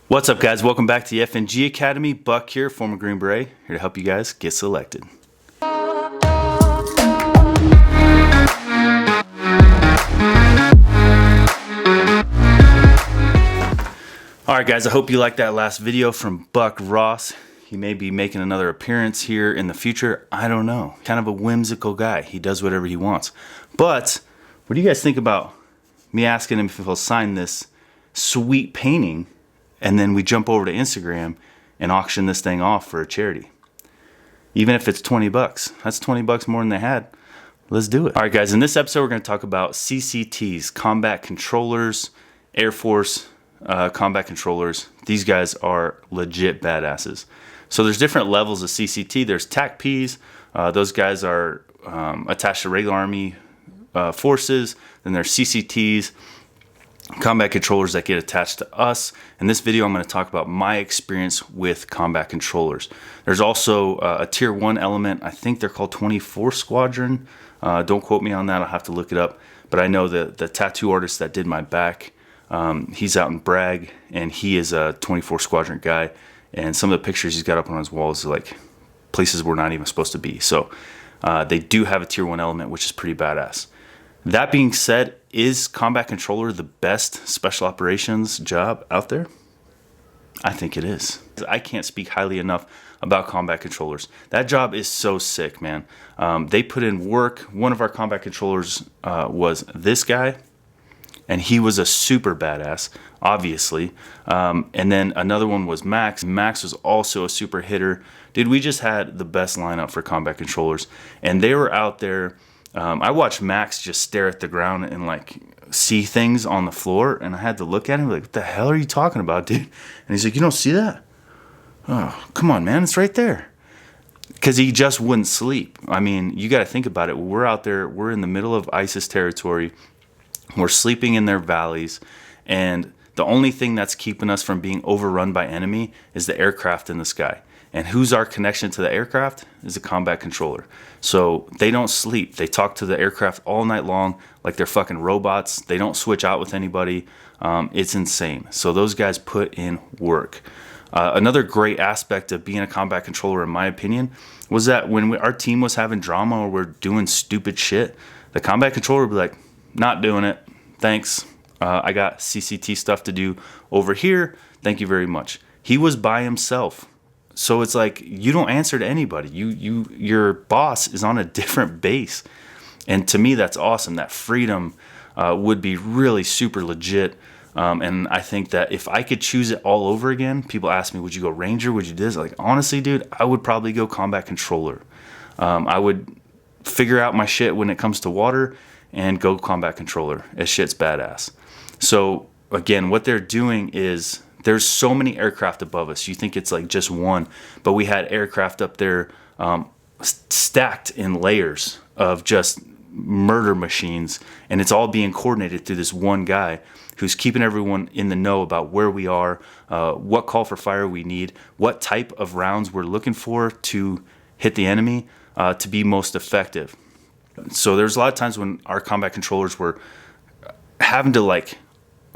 What's up, guys? Welcome back to the FNG Academy. Buck here, former Green Beret, here to help you guys get selected. Alright guys, I hope you liked that last video from Buck Ross. He may be making another appearance here in the future. I don't know. Kind of a whimsical guy. He does whatever he wants. But what do you guys think about me asking him if he'll sign this sweet painting, and then we jump over to Instagram and auction this thing off for a charity? Even if it's 20 bucks. That's 20 bucks more than they had. Let's do it. All right, guys, in this episode, we're going to talk about CCTs, combat controllers, Air Force combat controllers. These guys are legit badasses. So there's different levels of CCT. There's TAC-Ps. Those guys are attached to regular Army forces. Then there's CCTs, combat controllers that get attached to us. In this video, I'm going to talk about my experience with combat controllers. There's also a tier 1 element. I think they're called 24 Squadron. Don't quote me on that. I'll have to look it up. But I know the tattoo artist that did my back, he's out in Bragg, and he is a 24 Squadron guy. And some of the pictures he's got up on his walls are like places we're not even supposed to be. So they do have a tier 1 element, which is pretty badass. That being said, is combat controller the best special operations job out there? I think it is. I can't speak highly enough about combat controllers. That job is so sick, man. They put in work. One of our combat controllers was this guy, and he was a super badass, obviously. And then another one was Max. Max was also a super hitter. Dude, we just had the best lineup for combat controllers, and they were out there. I watched Max just stare at the ground and like see things on the floor, and I had to look at him like, what the hell are you talking about, dude? And he's like, you don't see that? Oh, come on, man, it's right there. Because he just wouldn't sleep. I mean, you got to think about it. We're out there, we're in the middle of ISIS territory. We're sleeping in their valleys, and the only thing that's keeping us from being overrun by enemy is the aircraft in the sky. And who's our connection to the aircraft? Is a combat controller. So they don't sleep. They talk to the aircraft all night long like they're fucking robots. They don't switch out with anybody. It's insane. So those guys put in work. Another great aspect of being a combat controller, in my opinion, was that when our team was having drama or we're doing stupid shit, the combat controller would be like, not doing it. Thanks. I got CCT stuff to do over here. Thank you very much. He was by himself. So it's like, you don't answer to anybody. Your boss is on a different base. And to me, that's awesome. That freedom would be really super legit. And I think that if I could choose it all over again, people ask me, would you go Ranger? Would you do this? Like, honestly, dude, I would probably go combat controller. I would figure out my shit when it comes to water and go combat controller. That shit's badass. So again, what they're doing is, there's so many aircraft above us. You think it's like just one, but we had aircraft up there stacked in layers of just murder machines, and it's all being coordinated through this one guy who's keeping everyone in the know about where we are, what call for fire we need, what type of rounds we're looking for to hit the enemy to be most effective. So there's a lot of times when our combat controllers were having to like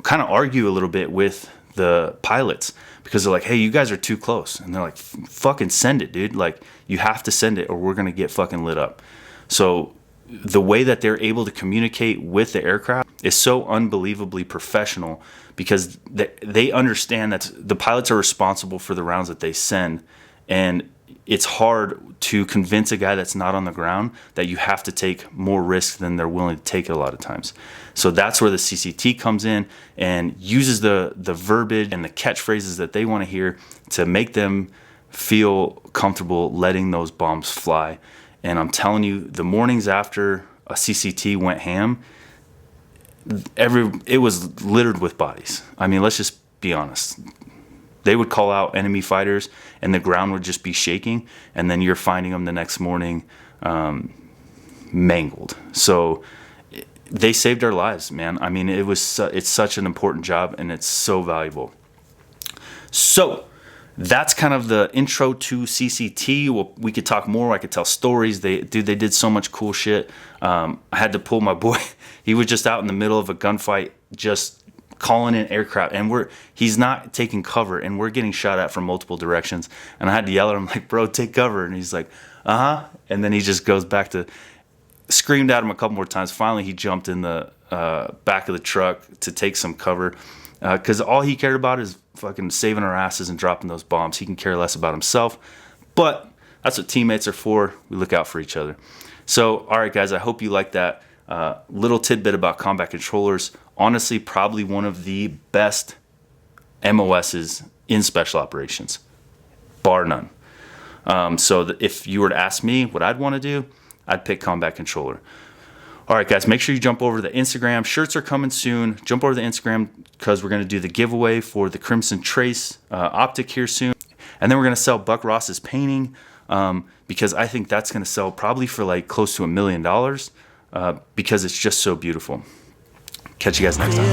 kind of argue a little bit with the pilots, because they're like, hey, you guys are too close, and they're like, fucking send it, dude. Like, you have to send it or we're gonna get fucking lit up. So the way that they're able to communicate with the aircraft is so unbelievably professional, because they understand that the pilots are responsible for the rounds that they send, and it's hard to convince a guy that's not on the ground that you have to take more risk than they're willing to take a lot of times. So that's where the CCT comes in and uses the verbiage and the catchphrases that they want to hear to make them feel comfortable letting those bombs fly. And I'm telling you, the mornings after a CCT went ham, it was littered with bodies. I mean, let's just be honest. They would call out enemy fighters, and the ground would just be shaking, and then you're finding them the next morning mangled. So they saved our lives, man. I mean, it's such an important job, and it's so valuable. So that's kind of the intro to CCT. We could talk more. I could tell stories. They did so much cool shit. I had to pull my boy. He was just out in the middle of a gunfight, just calling in aircraft, and he's not taking cover, and we're getting shot at from multiple directions. And I had to yell at him like, bro, take cover. And he's like, and then he just goes back to, screamed at him a couple more times. Finally, he jumped in the back of the truck to take some cover, because all he cared about is fucking saving our asses and dropping those bombs. He can care less about himself, but that's what teammates are for. We look out for each other. So, all right, guys, I hope you like that little tidbit about combat controllers. Honestly, probably one of the best MOSs in special operations, bar none. So if you were to ask me what I'd want to do, I'd pick combat controller. All right, guys, make sure you jump over to the Instagram. Shirts are coming soon. Jump over to the Instagram because we're going to do the giveaway for the Crimson Trace optic here soon. And then we're going to sell Buck Ross's painting because I think that's going to sell probably for like close to $1 million because it's just so beautiful. Catch you guys next time.